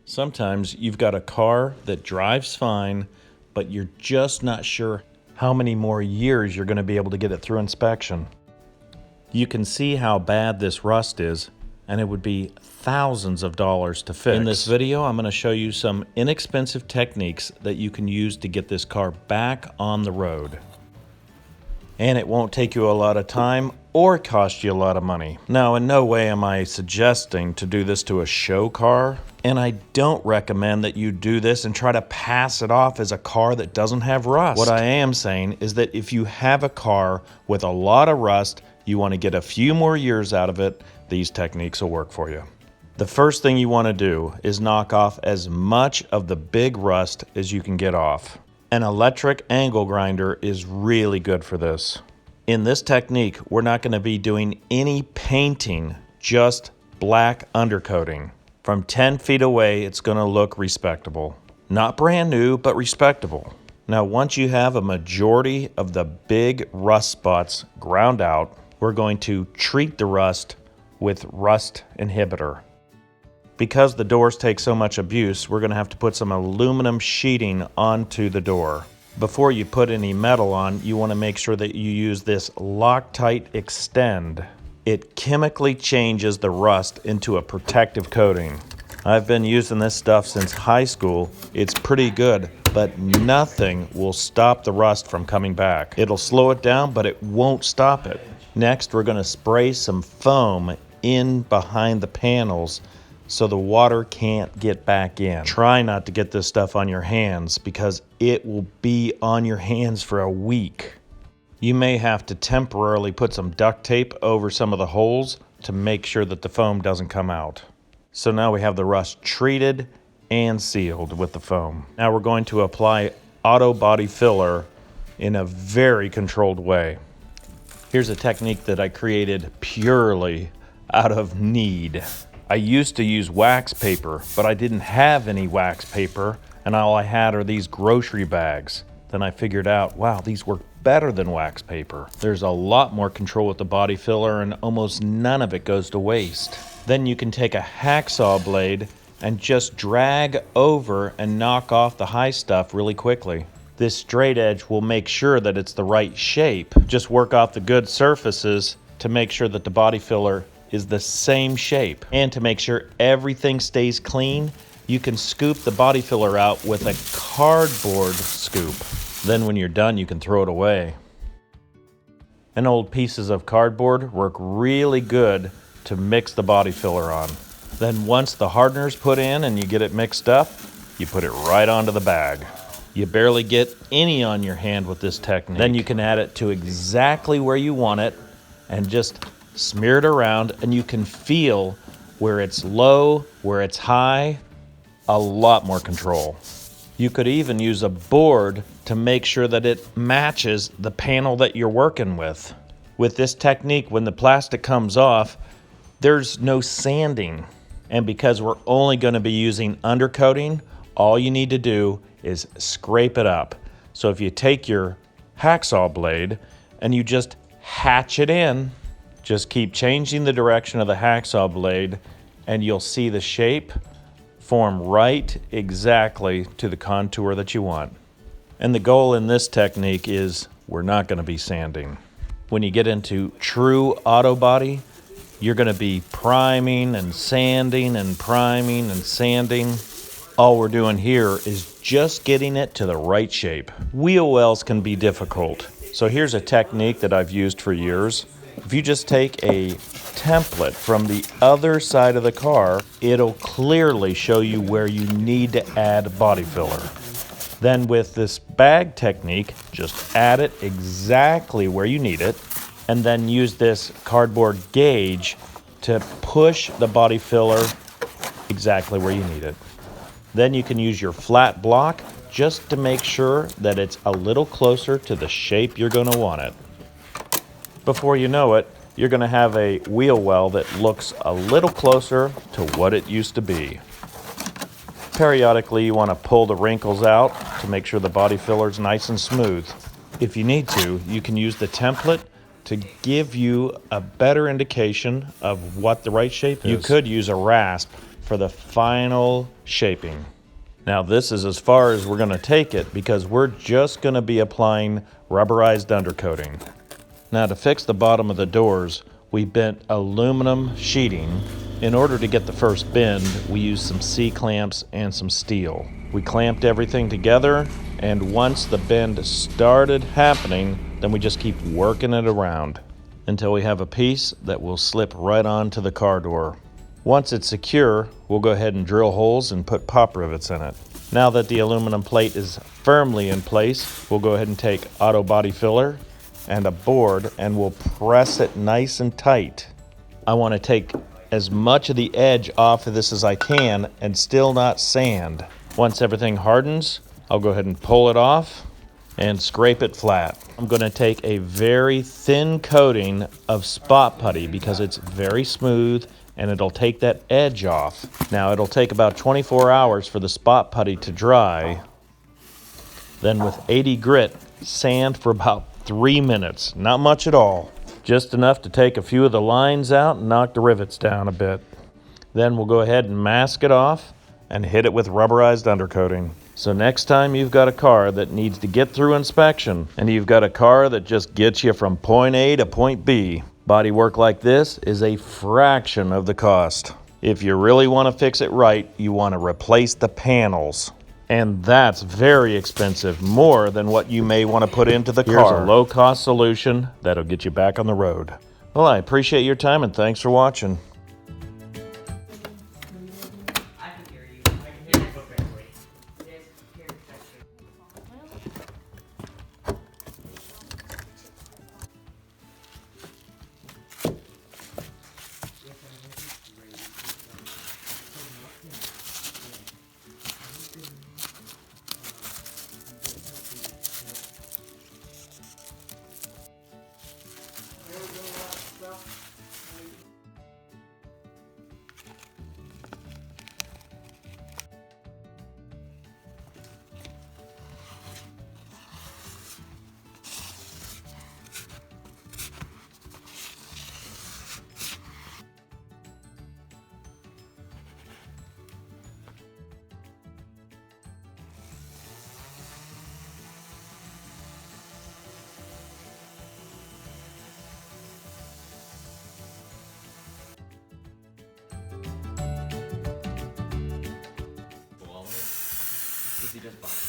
Sometimes you've got a car that drives fine, but you're just not sure how many more years you're going to be able to get it through inspection. You can see how bad this rust is, and it would be thousands of dollars to fix. In this video, I'm going to show you some inexpensive techniques that you can use to get this car back on the road. And it won't take you a lot of time or cost you a lot of money. Now, in no way am I suggesting to do this to a show car, and I don't recommend that you do this and try to pass it off as a car that doesn't have rust. What I am saying is that if you have a car with a lot of rust, you want to get a few more years out of it, these techniques will work for you. The first thing you want to do is knock off as much of the big rust as you can get off. An electric angle grinder is really good for this. In this technique, we're not going to be doing any painting, just black undercoating. From 10 feet away, it's going to look respectable. Not brand new, but respectable. Now, once you have a majority of the big rust spots ground out, we're going to treat the rust with rust inhibitor. Because the doors take so much abuse, we're going to have to put some aluminum sheeting onto the door. Before you put any metal on, you want to make sure that you use this Loctite Extend. It chemically changes the rust into a protective coating. I've been using this stuff since high school. It's pretty good, but nothing will stop the rust from coming back. It'll slow it down, but it won't stop it. Next, we're going to spray some foam in behind the panels so the water can't get back in. Try not to get this stuff on your hands because it will be on your hands for a week. You may have to temporarily put some duct tape over some of the holes to make sure that the foam doesn't come out. So now we have the rust treated and sealed with the foam. Now we're going to apply auto body filler in a very controlled way. Here's a technique that I created purely out of need. I used to use wax paper, but I didn't have any wax paper, and all I had are these grocery bags. Then I figured out, wow, these work better than wax paper. There's a lot more control with the body filler, and almost none of it goes to waste. Then you can take a hacksaw blade and just drag over and knock off the high stuff really quickly. This straight edge will make sure that it's the right shape. Just work off the good surfaces to make sure that the body filler is the same shape. And to make sure everything stays clean, you can scoop the body filler out with a cardboard scoop. Then when you're done, you can throw it away. And old pieces of cardboard work really good to mix the body filler on. Then once the hardener's put in and you get it mixed up, you put it right onto the bag. You barely get any on your hand with this technique. Then you can add it to exactly where you want it and just smear it around, and you can feel where it's low, where it's high, a lot more control. You could even use a board to make sure that it matches the panel that you're working with. With this technique, when the plastic comes off, there's no sanding. And because we're only going to be using undercoating, all you need to do is scrape it up. So if you take your hacksaw blade and you just hatch it in, just keep changing the direction of the hacksaw blade and you'll see the shape form right exactly to the contour that you want. And the goal in this technique is we're not going to be sanding. When you get into true auto body, you're going to be priming and sanding and priming and sanding. All we're doing here is just getting it to the right shape. Wheel wells can be difficult. So here's a technique that I've used for years. If you just take a template from the other side of the car, it'll clearly show you where you need to add body filler. Then with this bag technique, just add it exactly where you need it, and then use this cardboard gauge to push the body filler exactly where you need it. Then you can use your flat block just to make sure that it's a little closer to the shape you're going to want it. Before you know it, you're going to have a wheel well that looks a little closer to what it used to be. Periodically, you want to pull the wrinkles out to make sure the body filler is nice and smooth. If you need to, you can use the template to give you a better indication of what the right shape is. You could use a rasp for the final shaping. Now this is as far as we're going to take it because we're just going to be applying rubberized undercoating. Now to fix the bottom of the doors, we bent aluminum sheeting. In order to get the first bend, we used some C-clamps and some steel. We clamped everything together, and once the bend started happening, then we just keep working it around until we have a piece that will slip right onto the car door. Once it's secure, we'll go ahead and drill holes and put pop rivets in it. Now that the aluminum plate is firmly in place, we'll go ahead and take auto body filler and a board and we'll press it nice and tight. I want to take as much of the edge off of this as I can and still not sand. Once everything hardens, I'll go ahead and pull it off and scrape it flat. I'm going to take a very thin coating of spot putty because it's very smooth and it'll take that edge off. Now it'll take about 24 hours for the spot putty to dry. Then with 80 grit, sand for about 3 minutes. Not much at all. Just enough to take a few of the lines out and knock the rivets down a bit. Then we'll go ahead and mask it off and hit it with rubberized undercoating. So next time you've got a car that needs to get through inspection and you've got a car that just gets you from point A to point B, body work like this is a fraction of the cost. If you really want to fix it right, you want to replace the panels. And that's very expensive, more than what you may want to put into the car. Here's a low-cost solution that'll get you back on the road. Well, I appreciate your time and thanks for watching. I can hear you. I can hear you perfectly. Yes, hear you perfectly. Does he just buy it?